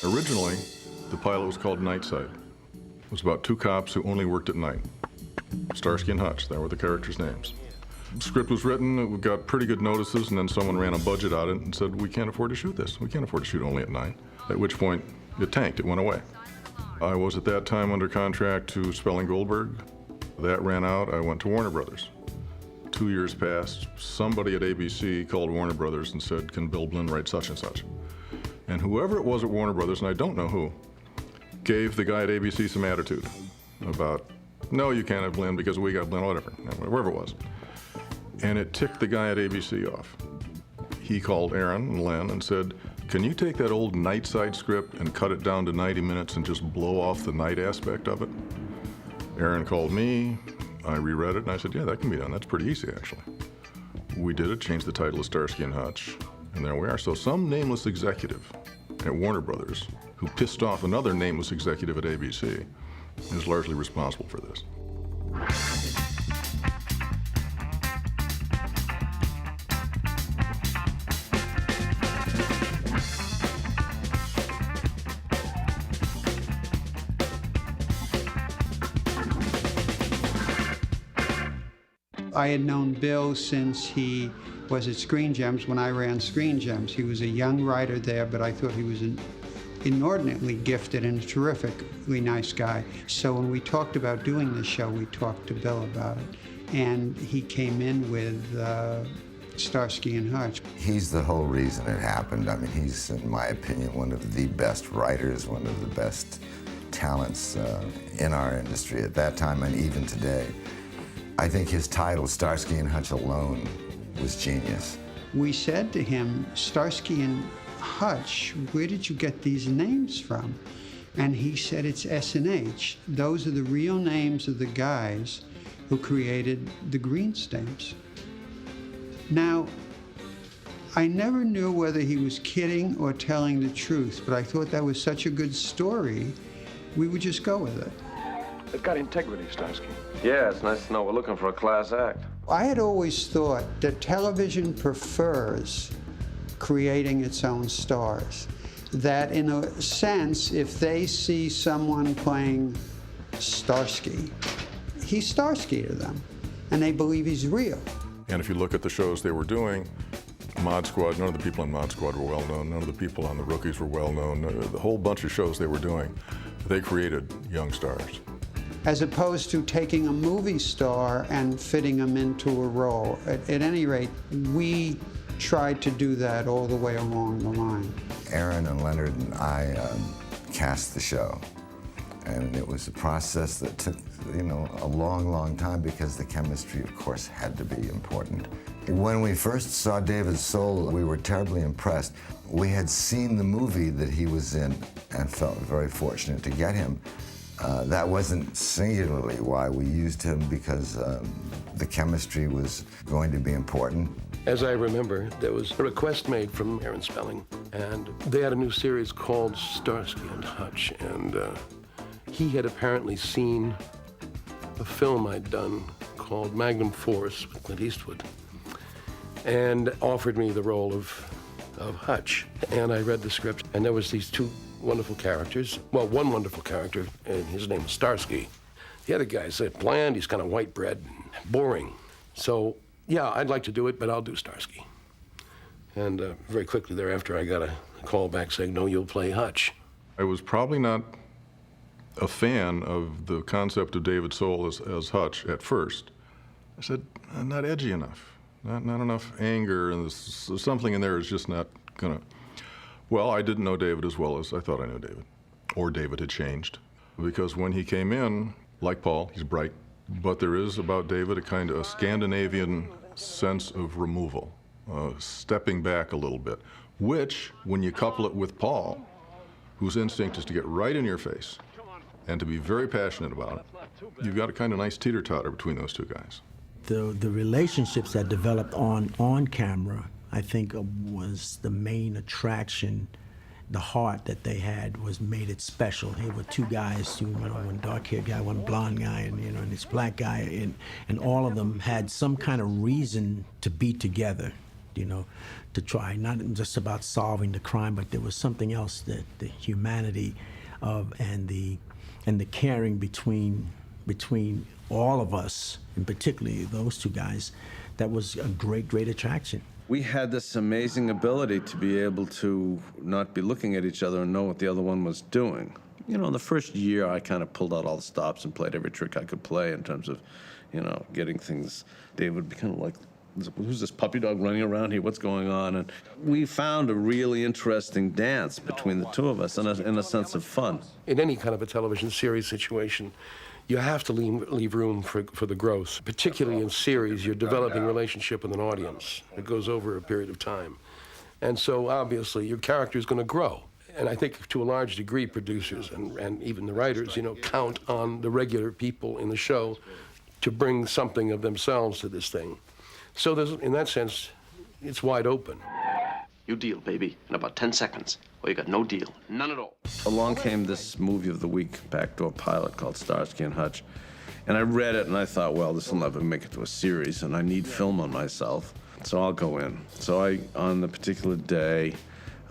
Originally, the pilot was called Nightside. It was about two cops who only worked at night. Starsky and Hutch, that were the characters' names. The script was written, it got pretty good notices, and then someone ran a budget audit and said, we can't afford to shoot this. We can't afford to shoot only at night. At which point, it tanked, it went away. I was at that time under contract to Spelling Goldberg. That ran out, I went to Warner Brothers. 2 years passed, somebody at ABC called Warner Brothers and said, can Bill Blinn write such and such? And whoever it was at Warner Brothers, and I don't know who, gave the guy at ABC some attitude about, no, you can't have Blinn because we got Blinn, whatever it was. And it ticked the guy at ABC off. He called Aaron and Len and said, can you take that old Nightside script and cut it down to 90 minutes and just blow off the night aspect of it? Aaron called me, I reread it, and I said, yeah, that can be done. That's pretty easy, actually. We did it, changed the title to Starsky and Hutch, and there we are. So some nameless executive at Warner Brothers who pissed off another nameless executive at ABC is largely responsible for this. I had known Bill since he was at Screen Gems when I ran Screen Gems. He was a young writer there, but I thought he was an inordinately gifted and a terrifically nice guy. So when we talked about doing this show, we talked to Bill about it. And he came in with Starsky and Hutch. He's the whole reason it happened. I mean, he's, in my opinion, one of the best writers, one of the best talents in our industry at that time and even today. I think his title, Starsky and Hutch alone, was genius. We said to him, Starsky and Hutch, where did you get these names from? And he said, it's S&H. Those are the real names of the guys who created the green stamps. Now, I never knew whether he was kidding or telling the truth, but I thought that was such a good story, we would just go with it. It's got integrity, Starsky. Yeah, it's nice to know we're looking for a class act. I had always thought that television prefers creating its own stars. That in a sense, if they see someone playing Starsky, he's Starsky to them, and they believe he's real. And if you look at the shows they were doing, Mod Squad, none of the people on Mod Squad were well known, none of the people on The Rookies were well known. The whole bunch of shows they were doing, they created young stars. As opposed to taking a movie star and fitting him into a role. At any rate, we tried to do that all the way along the line. Aaron and Leonard and I cast the show. And it was a process that took, a long, long time because the chemistry, of course, had to be important. When we first saw David Soul, we were terribly impressed. We had seen the movie that he was in and felt very fortunate to get him. That wasn't singularly why we used him, because the chemistry was going to be important. As I remember, there was a request made from Aaron Spelling, and they had a new series called Starsky and Hutch, and he had apparently seen a film I'd done called Magnum Force with Clint Eastwood, and offered me the role of Hutch. And I read the script, and there was these two wonderful characters. Well, one wonderful character, and his name was Starsky. The other guy said, bland, he's kind of white bread, boring. So, yeah, I'd like to do it, but I'll do Starsky. And very quickly thereafter, I got a call back saying, no, you'll play Hutch. I was probably not a fan of the concept of David Soul as Hutch at first. I said, not edgy enough, not enough anger, and there's something in there is just not gonna. Well, I didn't know David as well as I thought I knew David, or David had changed. Because when he came in, like Paul, he's bright, but there is about David a kind of a Scandinavian sense of removal, stepping back a little bit, which, when you couple it with Paul, whose instinct is to get right in your face and to be very passionate about it, you've got a kind of nice teeter-totter between those two guys. The relationships that developed on camera, I think, was the main attraction. The heart that they had made it special. Here were two guys, one dark-haired guy, one blonde guy, and this black guy, and all of them had some kind of reason to be together. you know, to try, not just about solving the crime, but there was something else, that the humanity of and the caring between all of us, and particularly those two guys, that was a great attraction. We had this amazing ability to be able to not be looking at each other and know what the other one was doing. You know, in the first year, I kind of pulled out all the stops and played every trick I could play in terms of, you know, getting things. David would be kind of like, who's this puppy dog running around here? What's going on? And we found a really interesting dance between the two of us, and a sense of fun. In any kind of a television series situation, you have to leave room for the growth. Particularly in series, you're developing a relationship with an audience. It goes over a period of time. And so obviously your character is going to grow. And I think to a large degree, producers and even the writers, you know, count on the regular people in the show to bring something of themselves to this thing. So there's, in that sense, it's wide open. You deal, baby, in about 10 seconds, or you got no deal. None at all. Along came this movie of the week, backdoor pilot called Starsky and Hutch. And I read it and I thought, well, this will never make it to a series, and I need film on myself, so I'll go in. So on the particular day,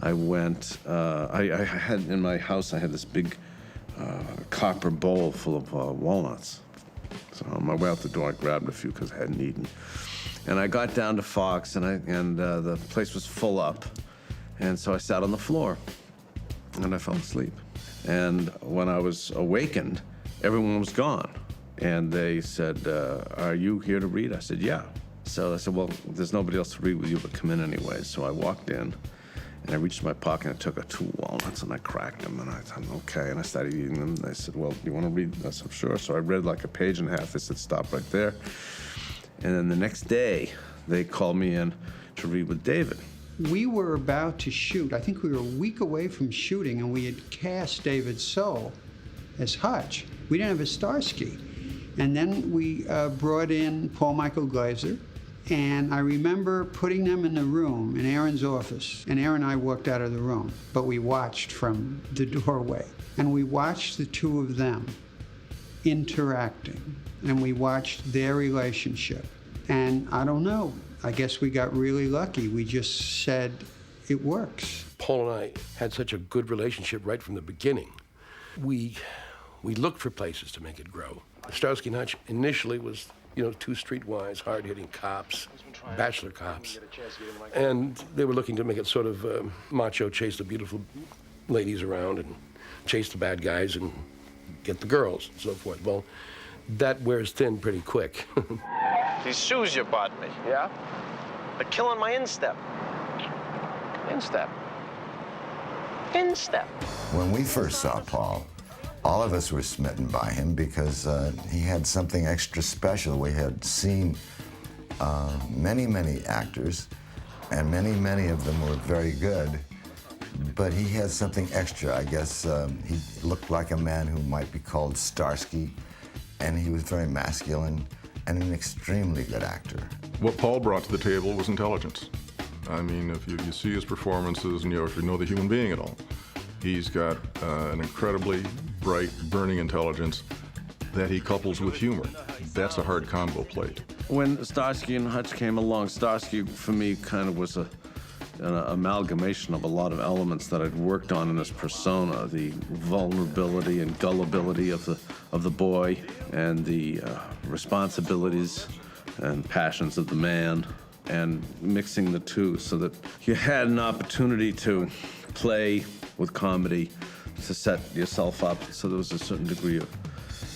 I went, I had in my house, I had this big copper bowl full of walnuts. So on my way out the door, I grabbed a few because I hadn't eaten. And I got down to Fox, and the place was full up. And so I sat on the floor, and I fell asleep. And when I was awakened, everyone was gone. And they said, are you here to read? I said, yeah. So I said, well, there's nobody else to read with you, but come in anyway. So I walked in, and I reached in my pocket, and I took 2 walnuts, and I cracked them, and I thought, okay, and I started eating them. They said, well, you want to read? I said, sure. So I read like a page and a half. They said, stop right there. And then the next day, they called me in to read with David. We were about to shoot. I think we were a week away from shooting, and we had cast David Soul as Hutch. We didn't have a Starsky. And then we brought in Paul Michael Glaser, and I remember putting them in the room in Aaron's office, and Aaron and I walked out of the room, but we watched from the doorway, and we watched the two of them interacting, and we watched their relationship. And I don't know, I guess we got really lucky. We just said, it works. Paul and I had such a good relationship right from the beginning. We looked for places to make it grow. Starsky and Hutch initially was, you know, 2 streetwise, hard-hitting cops, bachelor cops. And they were looking to make it sort of macho, chase the beautiful ladies around and chase the bad guys and get the girls and so forth. Well, that wears thin pretty quick. These shoes you bought me. Yeah? They're killing my instep. Instep. Instep. When we first saw Paul, all of us were smitten by him because he had something extra special. We had seen many actors, and many of them were very good, but he had something extra. I guess he looked like a man who might be called Starsky, and he was very masculine and an extremely good actor. What Paul brought to the table was intelligence. I mean, if you see his performances and if you know the human being at all, he's got an incredibly bright, burning intelligence that he couples with humor. That's a hard combo plate. When Starsky and Hutch came along, Starsky, for me, kind of was an amalgamation of a lot of elements that I'd worked on in this persona: the vulnerability and gullibility of the boy, and the responsibilities and passions of the man, and mixing the two so that you had an opportunity to play with comedy, to set yourself up. So there was a certain degree of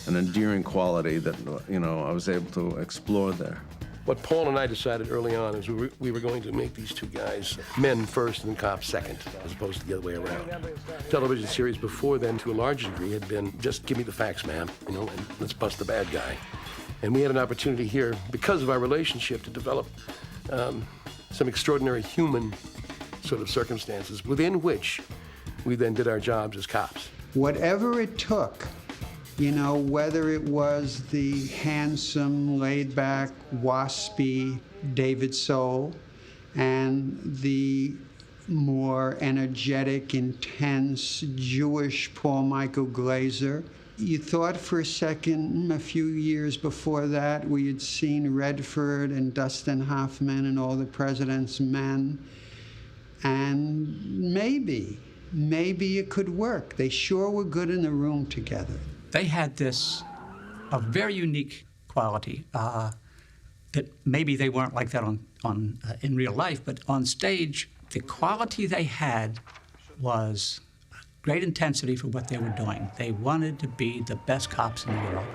an endearing quality that, you know, I was able to explore there. What Paul and I decided early on is we were going to make these two guys men first and cops second, as opposed to the other way around. Television series before then, to a large degree, had been just give me the facts, man, you know, and let's bust the bad guy. And we had an opportunity here, because of our relationship, to develop some extraordinary human sort of circumstances within which we then did our jobs as cops. Whatever it took, you know, whether it was the handsome, laid-back, waspy David Soul and the more energetic, intense Jewish Paul Michael Glaser, You thought for a second, a few years before that, we had seen Redford and Dustin Hoffman and All the President's Men, and maybe it could work. They sure were good in the room together. They had a very unique quality that maybe they weren't like that in real life, but on stage, the quality they had was great intensity for what they were doing. They wanted to be the best cops in the world,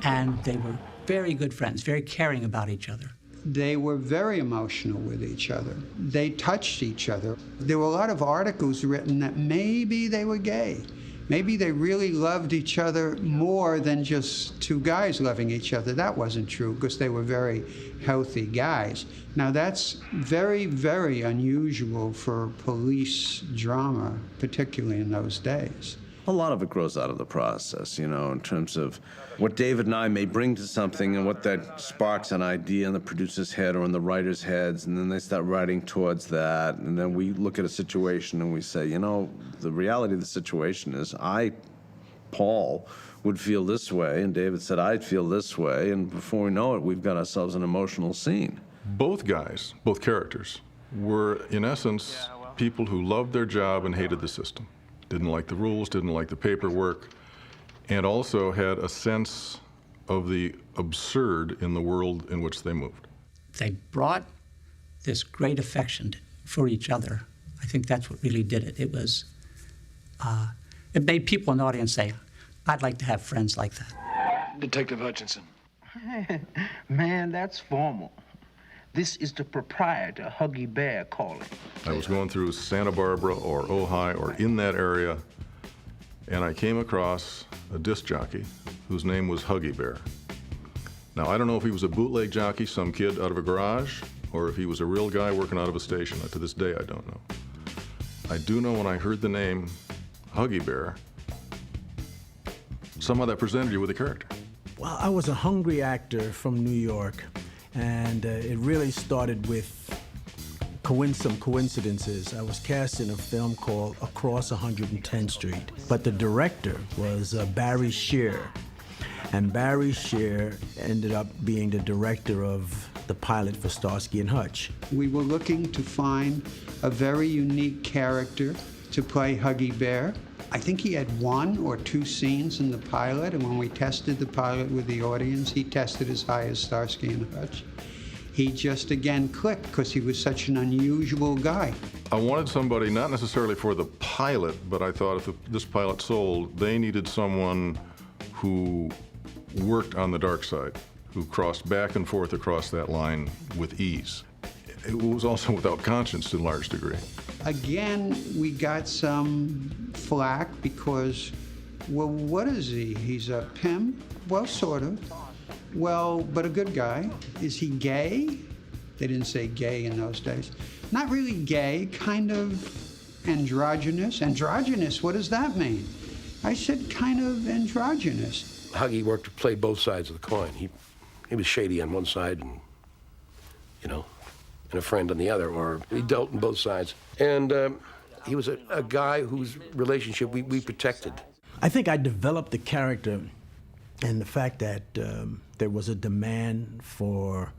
and they were very good friends, very caring about each other. They were very emotional with each other. They touched each other. There were a lot of articles written that maybe they were gay. Maybe they really loved each other more than just two guys loving each other. That wasn't true, because they were very healthy guys. Now, that's very, very unusual for police drama, particularly in those days. A lot of it grows out of the process, you know, in terms of what David and I may bring to something and what that sparks an idea in the producer's head or in the writer's heads, and then they start writing towards that, and then we look at a situation and we say, you know, the reality of the situation is Paul, would feel this way, and David said, I'd feel this way, and before we know it, we've got ourselves an emotional scene. Both guys, both characters, were, in essence, people who loved their job and hated the system. Didn't like the rules, didn't like the paperwork, and also had a sense of the absurd in the world in which they moved. They brought this great affection for each other. I think that's what really did it. It made people in the audience say, I'd like to have friends like that. Detective Hutchinson. Man, that's formal. This is the proprietor, Huggy Bear, calling. I was going through Santa Barbara or Ojai or in that area, and I came across a disc jockey whose name was Huggy Bear. Now, I don't know if he was a bootleg jockey, some kid out of a garage, or if he was a real guy working out of a station. To this day, I don't know. I do know when I heard the name Huggy Bear, somehow that presented you with a character. Well, I was a hungry actor from New York, and it really started with some coincidences. I was cast in a film called Across 110th Street, but the director was Barry Shear, and Barry Shear ended up being the director of the pilot for Starsky and Hutch. We were looking to find a very unique character to play Huggy Bear. I think he had 1 or 2 scenes in the pilot, and when we tested the pilot with the audience, he tested as high as Starsky and Hutch. He just, again, clicked because he was such an unusual guy. I wanted somebody, not necessarily for the pilot, but I thought if this pilot sold, they needed someone who worked on the dark side, who crossed back and forth across that line with ease. It was also without conscience to a large degree. Again, we got some flack because, well, what is he? He's a pimp? Well, sort of. Well, but a good guy. Is he gay? They didn't say gay in those days. Not really gay, kind of androgynous. Androgynous, what does that mean? I said kind of androgynous. Huggy played both sides of the coin. He was shady on one side and, you know, and a friend on the other, or he dealt on both sides. And he was a guy whose relationship we protected. I think I developed the character and the fact that there was a demand for,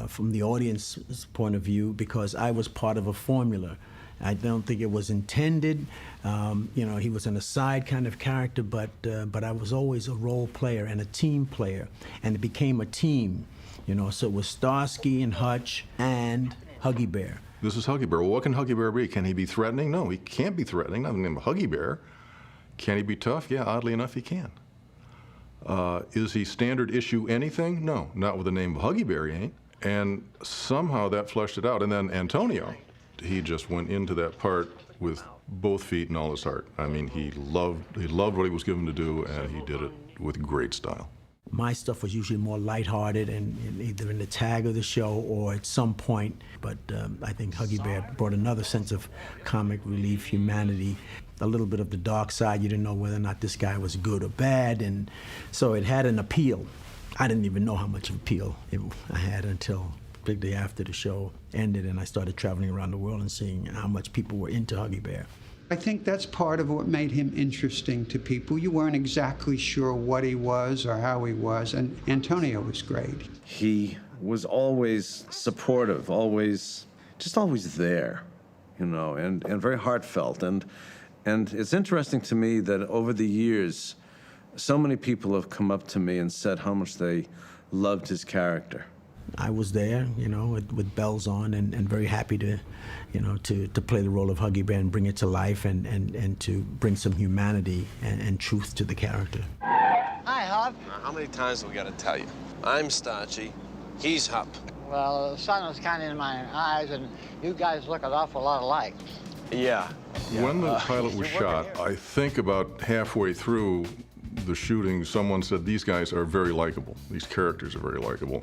from the audience's point of view, because I was part of a formula. I don't think it was intended. You know, he was an aside kind of character, but I was always a role player and a team player, and it became a team. You know, so it was Starsky and Hutch and Huggy Bear. This is Huggy Bear. Well, what can Huggy Bear be? Can he be threatening? No, he can't be threatening. Not the name of Huggy Bear. Can he be tough? Yeah, oddly enough, he can. Is he standard issue anything? No, not with the name of Huggy Bear, he ain't. And somehow that fleshed it out. And then Antonio, he just went into that part with both feet and all his heart. I mean, he loved what he was given to do, and he did it with great style. My stuff was usually more lighthearted and either in the tag of the show or at some point, but I think Huggy Bear brought another sense of comic relief, humanity, a little bit of the dark side. You didn't know whether or not this guy was good or bad, and so it had an appeal. I didn't even know how much of appeal I had until particularly after the show ended and I started traveling around the world and seeing how much people were into Huggy Bear. I think that's part of what made him interesting to people. You weren't exactly sure what he was or how he was, and Antonio was great. He was always supportive, always there, you know, and very heartfelt. And it's interesting to me that over the years, so many people have come up to me and said how much they loved his character. I was there, you know, with bells on, and very happy to, you know, to play the role of Huggy Bear and bring it to life, and to bring some humanity and truth to the character. Hi, Hop. How many times do we got to tell you? I'm Starchy, he's Hup. Well, the sun was kind of in my eyes, and you guys look an awful lot alike. Yeah. When the pilot was shot, I think about halfway through the shooting, someone said, these guys are very likable. These characters are very likable.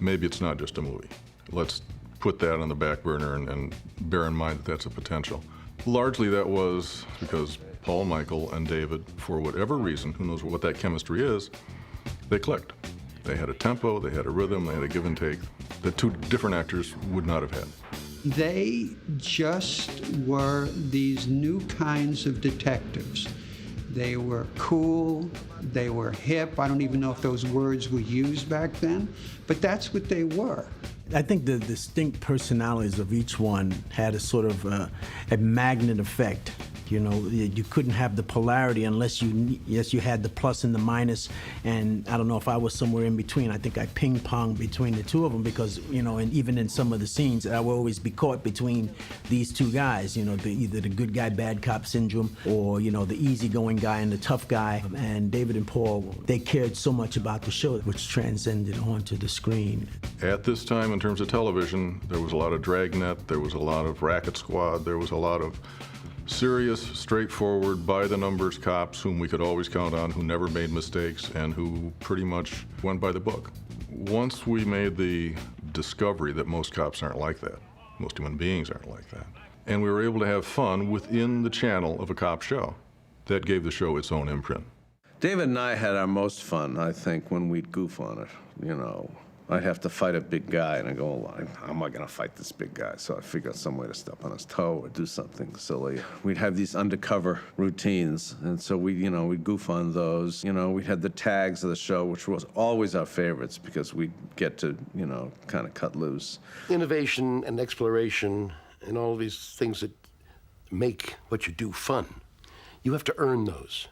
Maybe it's not just a movie. Let's put that on the back burner and bear in mind that that's a potential. Largely that was because Paul, Michael, and David, for whatever reason, who knows what that chemistry is, they clicked. They had a tempo, they had a rhythm, they had a give and take that two different actors would not have had. They just were these new kinds of detectives. They were cool, they were hip. I don't even know if those words were used back then, but that's what they were. I think the distinct personalities of each one had a sort of a magnet effect. You know, you couldn't have the polarity unless you had the plus and the minus. And I don't know if I was somewhere in between. I think I ping-ponged between the two of them because, you know, and even in some of the scenes, I would always be caught between these two guys, you know, either the good guy, bad cop syndrome, or, you know, the easygoing guy and the tough guy. And David and Paul, they cared so much about the show, which transcended onto the screen. At this time, in terms of television, there was a lot of Dragnet, there was a lot of Racket Squad, there was a lot of serious, straightforward, by-the-numbers cops whom we could always count on, who never made mistakes and who pretty much went by the book. Once we made the discovery that most cops aren't like that, most human beings aren't like that, and we were able to have fun within the channel of a cop show, that gave the show its own imprint. David and I had our most fun, I think, when we'd goof on it, you know. I'd have to fight a big guy, and I go, well, how am I going to fight this big guy? So I figure out some way to step on his toe or do something silly. We'd have these undercover routines, and so we'd goof on those. You know, we had the tags of the show, which was always our favorites because we'd get to, you know, kind of cut loose. Innovation and exploration and all these things that make what you do fun, you have to earn those.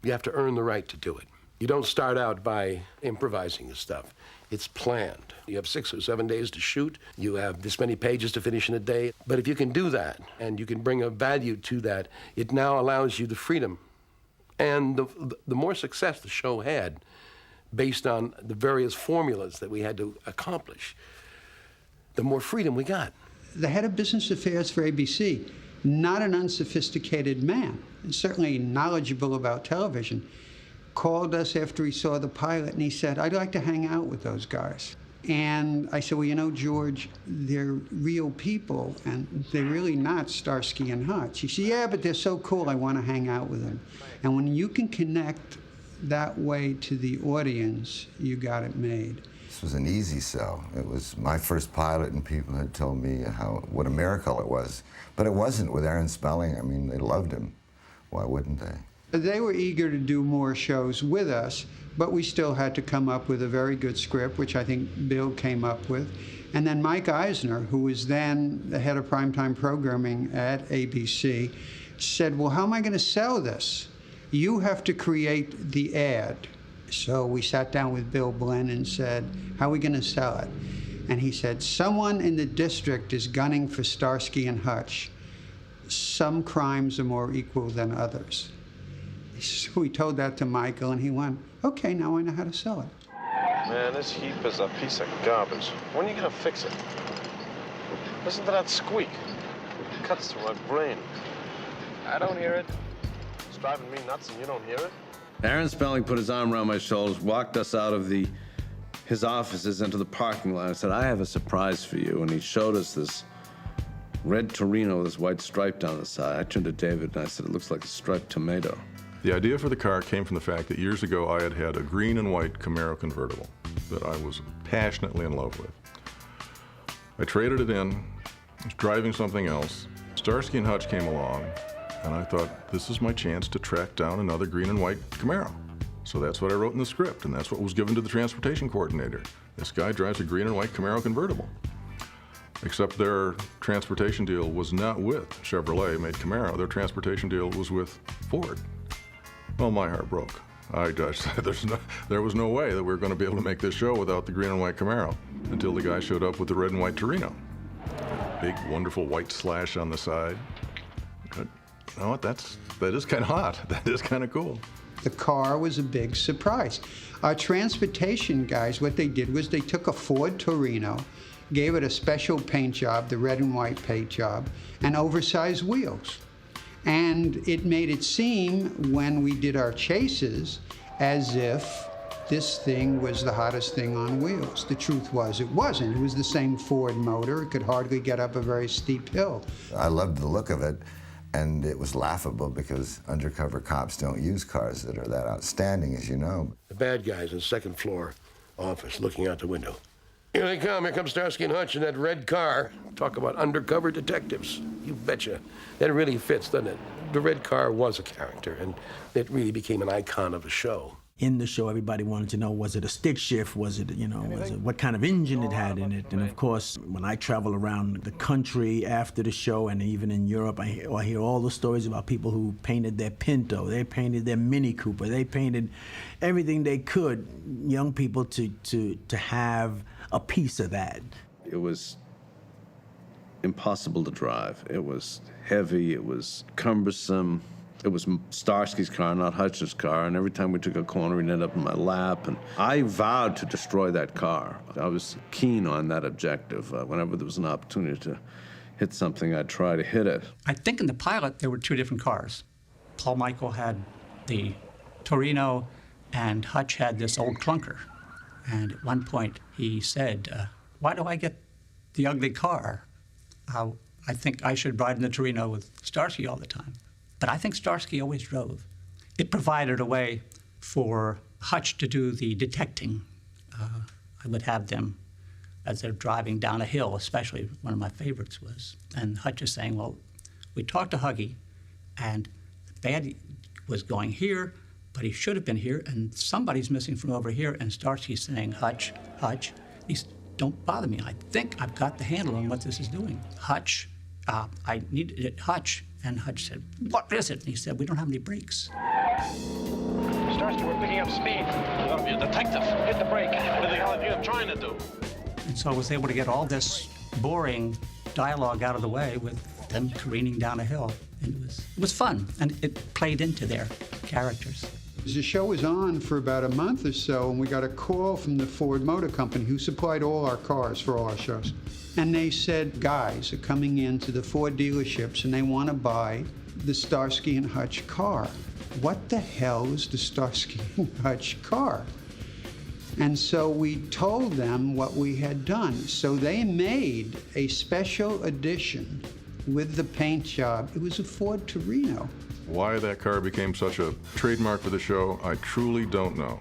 You have to earn the right to do it. You don't start out by improvising this stuff. It's planned. You have 6 or 7 days to shoot. You have this many pages to finish in a day. But if you can do that, and you can bring a value to that, it now allows you the freedom. And the more success the show had, based on the various formulas that we had to accomplish, the more freedom we got. The head of business affairs for ABC, not an unsophisticated man, and certainly knowledgeable about television, called us after he saw the pilot, and he said, I'd like to hang out with those guys. And I said, well, you know, George, they're real people, and they're really not Starsky and Hutch. He said, yeah, but they're so cool, I want to hang out with them. And when you can connect that way to the audience, you got it made. This was an easy sell. It was my first pilot, and people had told me what a miracle it was. But it wasn't with Aaron Spelling. I mean, they loved him. Why wouldn't they? They were eager to do more shows with us, but we still had to come up with a very good script, which I think Bill came up with. And then Mike Eisner, who was then the head of primetime programming at ABC, said, well, how am I going to sell this? You have to create the ad. So we sat down with Bill Blinn and said, how are we going to sell it? And he said, someone in the district is gunning for Starsky and Hutch. Some crimes are more equal than others. So we told that to Michael, and he went, okay, now I know how to sell it. Man, this heap is a piece of garbage. When are you gonna fix it? Listen to that squeak. It cuts through my brain. I don't hear it. It's driving me nuts, and you don't hear it? Aaron Spelling put his arm around my shoulders, walked us out of his offices into the parking lot, and said, I have a surprise for you. And he showed us this red Torino with this white stripe down the side. I turned to David, and I said, it looks like a striped tomato. The idea for the car came from the fact that years ago I had had a green and white Camaro convertible that I was passionately in love with. I traded it in, was driving something else. Starsky and Hutch came along, And I thought, this is my chance to track down another green and white Camaro. So that's what I wrote in the script, and that's what was given to the transportation coordinator. This guy drives a green and white Camaro convertible. Except their transportation deal was not with Chevrolet made Camaro. Their transportation deal was with Ford. Well, my heart broke. I just said there was no way that we were going to be able to make this show without the green and white Camaro until the guy showed up with the red and white Torino. Big, wonderful white slash on the side. But, you know what, that is kind of hot. That is kind of cool. The car was a big surprise. Our transportation guys, what they did was they took a Ford Torino, gave it a special paint job, the red and white paint job, and oversized wheels. And it made it seem, when we did our chases, as if this thing was the hottest thing on wheels. The truth was, it wasn't. It was the same Ford motor. It could hardly get up a very steep hill. I loved the look of it, and it was laughable because undercover cops don't use cars that are that outstanding, as you know. The bad guys in the second floor office looking out the window. Here they come. Here comes Starsky and Hutch in that red car. Talk about undercover detectives. You betcha. That really fits, doesn't it? The red car was a character, and it really became an icon of the show. In the show, everybody wanted to know, was it a stick shift? Was it, what kind of engine it had in it? And of course, when I travel around the country after the show, and even in Europe, I hear all the stories about people who painted their Pinto, they painted their Mini Cooper, they painted everything they could, young people, to have a piece of that. It was impossible to drive. It was heavy, it was cumbersome. It was Starsky's car, not Hutch's car, and every time we took a corner, he'd end up in my lap, and I vowed to destroy that car. I was keen on that objective. Whenever there was an opportunity to hit something, I'd try to hit it. I think in the pilot, there were two different cars. Paul Michael had the Torino, and Hutch had this old clunker. And at one point, he said, why do I get the ugly car? I think I should ride in the Torino with Starsky all the time. But I think Starsky always drove. It provided a way for Hutch to do the detecting. I would have them, as they're driving down a hill, especially, one of my favorites was, and Hutch is saying, well, we talked to Huggy, and the bad was going here, but he should have been here, and somebody's missing from over here, and Starsky's saying, Hutch, Hutch. He said, don't bother me. I think I've got the handle on what this is doing. Hutch, I need it, Hutch. And Hutch said, what is it? And he said, we don't have any brakes. Starsky, we're picking up speed. You ought to be a detective. Hit the brake. What the hell are you trying to do? And so I was able to get all this boring dialogue out of the way with them careening down a hill. And it was fun, and it played into their characters. The show was on for about a month or so, and we got a call from the Ford Motor Company, who supplied all our cars for all our shows. And they said, guys are coming into the Ford dealerships and they want to buy the Starsky and Hutch car. What the hell is the Starsky and Hutch car? And so we told them what we had done. So they made a special edition with the paint job. It was a Ford Torino. Why that car became such a trademark for the show, I truly don't know.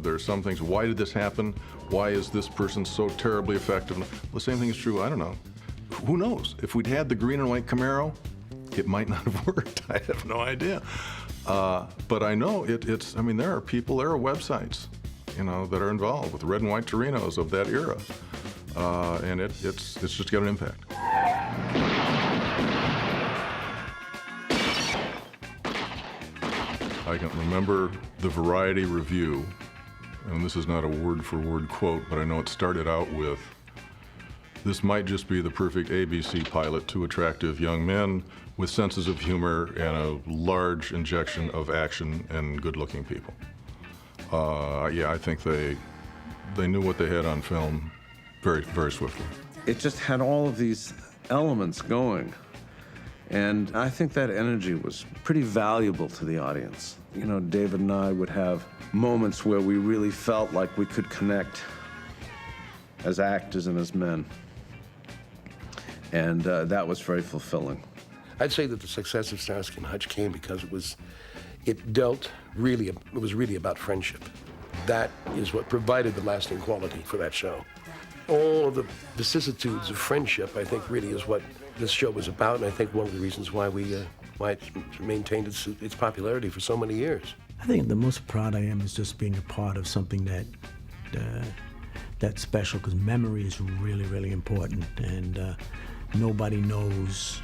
There's some things. Why did this happen? Why is this person so terribly effective? The same thing is true, I don't know. Who knows? If we'd had the green and white Camaro, it might not have worked. I have no idea. But I know it's, I mean, there are people, there are websites, that are involved with red and white Torinos of that era. And it's just got an impact. I can remember the Variety review, and this is not a word-for-word quote, but I know it started out with, this might just be the perfect ABC pilot to attractive young men with senses of humor and a large injection of action and good-looking people. Yeah, I think they knew what they had on film very, very swiftly. It just had all of these elements going. And I think that energy was pretty valuable to the audience. David and I would have moments where we really felt like we could connect as actors and as men. And that was very fulfilling. I'd say that the success of Starsky and Hutch came because it was really about friendship. That is what provided the lasting quality for that show. All of the vicissitudes of friendship, I think, really is what this show was about, and I think one of the reasons why we why it's maintained its popularity for so many years. I think the most proud I am is just being a part of something that's special, because memory is really, really important, and nobody knows,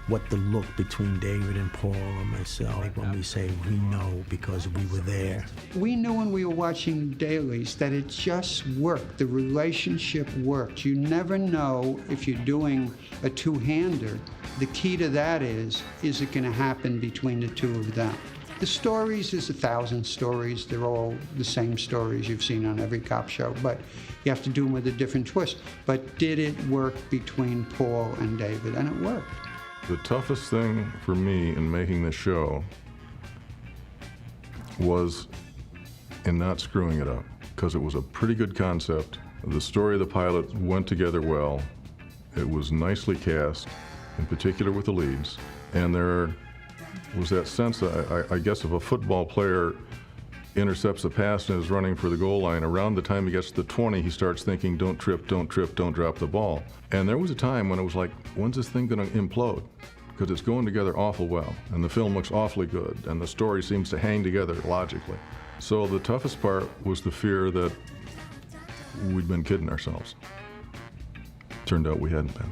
what the look between David and Paul or myself when we say we know because we were there. We knew when we were watching dailies that it just worked. The relationship worked. You never know if you're doing a two-hander. The key to that is it going to happen between the two of them? The stories, there's 1,000 stories. They're all the same stories you've seen on every cop show, but you have to do them with a different twist. But did it work between Paul and David? And it worked. The toughest thing for me in making this show was in not screwing it up, because it was a pretty good concept. The story of the pilot went together well. It was nicely cast, in particular with the leads. And there was that sense, I guess, if a football player intercepts a pass and is running for the goal line, around the time he gets to the 20, he starts thinking, don't trip, don't drop the ball. And there was a time when it was like, when's this thing going to implode? Because it's going together awful well, and the film looks awfully good, and the story seems to hang together logically. So the toughest part was the fear that we'd been kidding ourselves. Turned out we hadn't been.